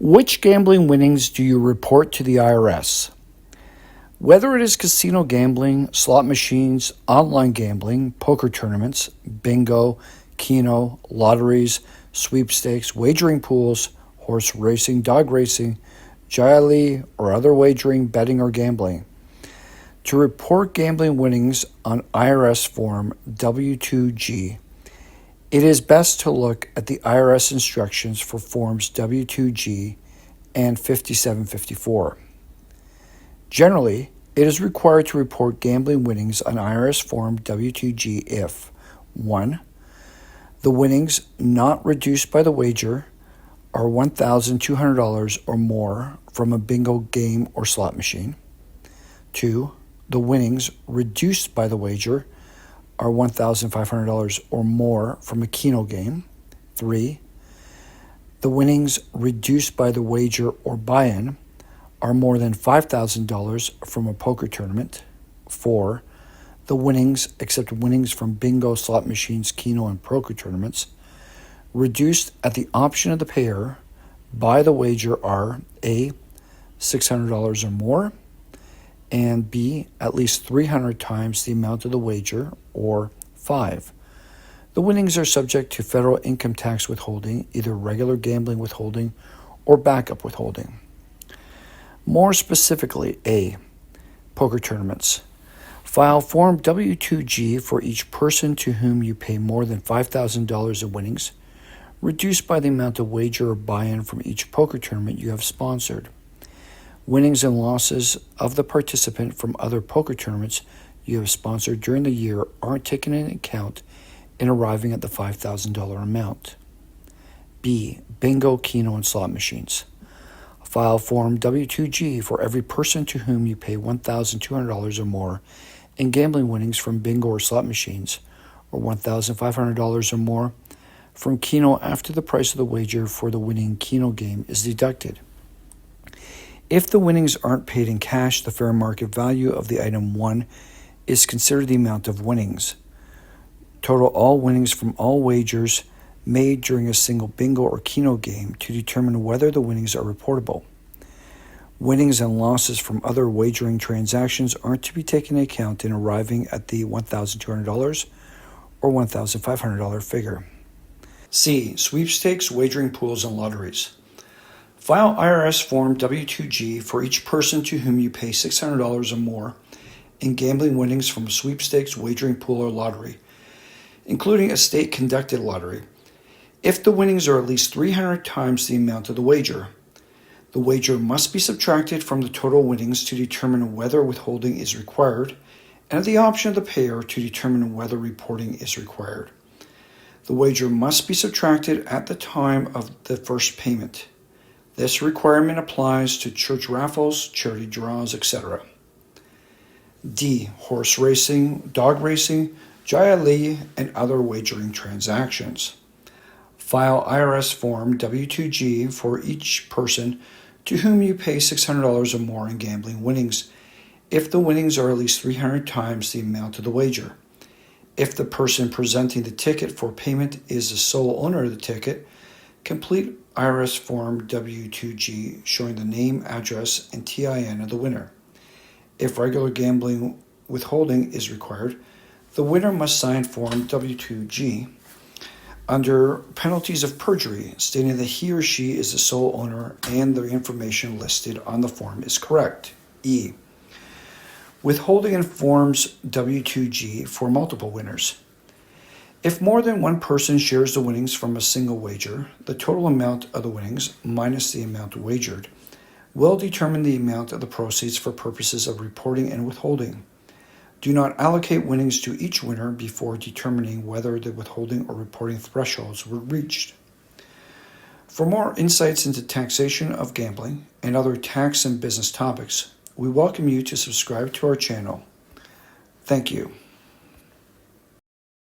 Which gambling winnings do you report to the IRS? Whether it is casino gambling, slot machines, online gambling, poker tournaments, bingo, keno, lotteries, sweepstakes, wagering pools, horse racing, dog racing, Alai, or other wagering, betting, or gambling. To report gambling winnings on IRS Form W-2G, it is best to look at the IRS Instructions for Forms W-2G and 5754. Generally, it is required to report gambling winnings on IRS Form W-2G if 1. The winnings not reduced by the wager are $1,200 or more from a bingo game or slot machine. 2. The winnings reduced by the wager are $1,500 or more from a keno game. 3. The winnings reduced by the wager or buy-in are more than $5,000 from a poker tournament. 4. The winnings, except winnings from bingo, slot machines, keno, and poker tournaments, reduced at the option of the payer by the wager are A. $600 or more, and B. at least 300 times the amount of the wager, or 5. The winnings are subject to federal income tax withholding, either regular gambling withholding or backup withholding. More specifically, A. Poker tournaments. File Form W-2G for each person to whom you pay more than $5,000 of winnings, reduced by the amount of wager or buy-in from each poker tournament you have sponsored. Winnings and losses of the participant from other poker tournaments you have sponsored during the year aren't taken into account in arriving at the $5,000 amount. B. Bingo, keno, and slot machines. File Form W-2G for every person to whom you pay $1,200 or more in gambling winnings from bingo or slot machines, or $1,500 or more from keno after the price of the wager for the winning keno game is deducted. If the winnings aren't paid in cash, the fair market value of the item won is considered the amount of winnings. Total all winnings from all wagers made during a single bingo or keno game to determine whether the winnings are reportable. Winnings and losses from other wagering transactions aren't to be taken into account in arriving at the $1,200 or $1,500 figure. C. Sweepstakes, wagering pools, and lotteries. File IRS Form W-2G for each person to whom you pay $600 or more in gambling winnings from a sweepstakes, wagering pool, or lottery, including a state-conducted lottery, if the winnings are at least 300 times the amount of the wager. The wager must be subtracted from the total winnings to determine whether withholding is required, and at the option of the payer to determine whether reporting is required. The wager must be subtracted at the time of the first payment. This requirement applies to church raffles, charity draws, etc. D. Horse racing, dog racing, Alai, and other wagering transactions. File IRS Form W-2G for each person to whom you pay $600 or more in gambling winnings, if the winnings are at least 300 times the amount of the wager. If the person presenting the ticket for payment is the sole owner of the ticket, complete IRS Form W-2G showing the name, address, and TIN of the winner. If regular gambling withholding is required, the winner must sign Form W-2G under penalties of perjury, stating that he or she is the sole owner and the information listed on the form is correct. E. Withholding in Forms W-2G for multiple winners. If more than one person shares the winnings from a single wager, the total amount of the winnings minus the amount wagered will determine the amount of the proceeds for purposes of reporting and withholding. Do not allocate winnings to each winner before determining whether the withholding or reporting thresholds were reached. For more insights into taxation of gambling and other tax and business topics, we welcome you to subscribe to our channel. Thank you.